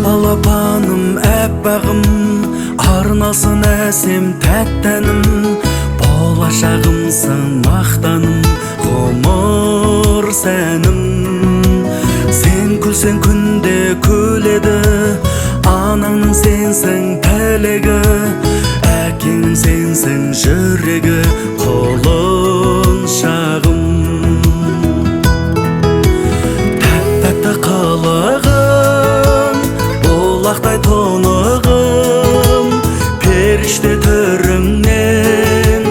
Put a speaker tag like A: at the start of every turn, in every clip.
A: балапаным, әппағым, арнасын әсем тәттәнім, болашағымсың мақтаным, ғұмыр сәнім. Сен күлсең күнде күледі, анаңның сенсің тілегі, әкеңнің сенсің жүрегі, құлыншағым. Тәп-тәтті қылығым, бұлақтай тонығым, періште түріңнен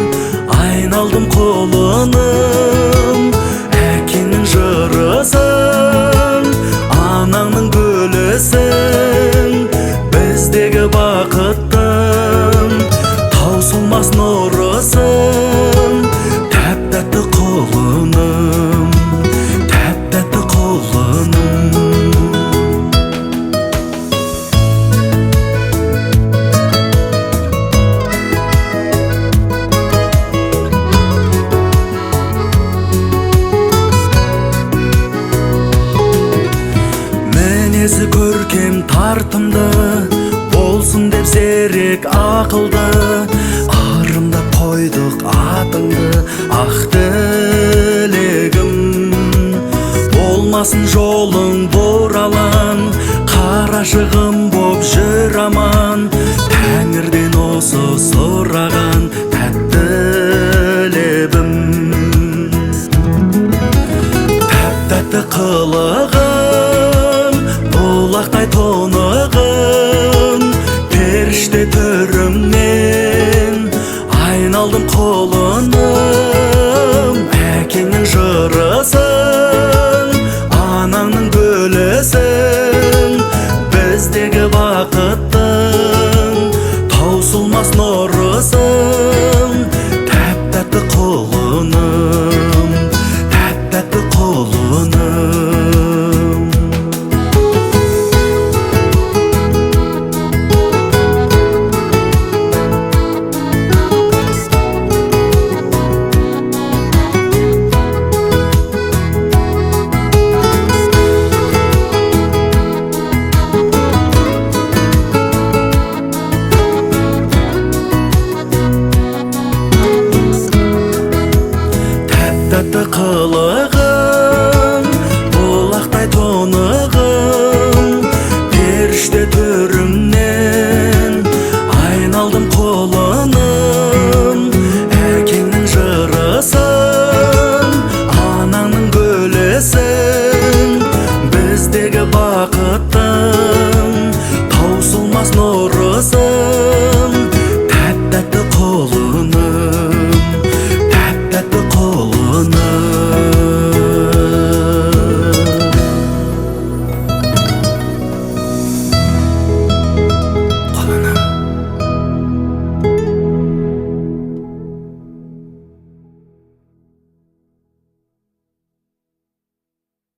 A: айналдым құлыным. Әкеңнің жырысың, анаңның гүлісің, біздегі бақыттың таусылмас нұрысың. Тәп-тәтті құлыным, тәп-тәтті құлыным. Мінезі көркем тартымды, болсын деп зерек ақылды, арымдап қойдық атыңды, ақ тілегім. Болмасын жолың бұралаң, қарашығым боп жүр аман, тәңірден осы сұраған тәтті лебім. Тәп-тәтті қылығым, бұлақтай тонығым, періште түріңнен айналдым құлыным. Әкеңнің жырысың, анаңның гүлісің, біздегі бақыттың таусылмас нұрысың. Тәп-тәтті құлыным, тәп-тәтті құлыным. Тәтті қылығым, бұлақтай тонығым, періште түріңнен айналдым құлыным. Әкеңнің жырысың, анаңның гүлісің, біздегі бақыт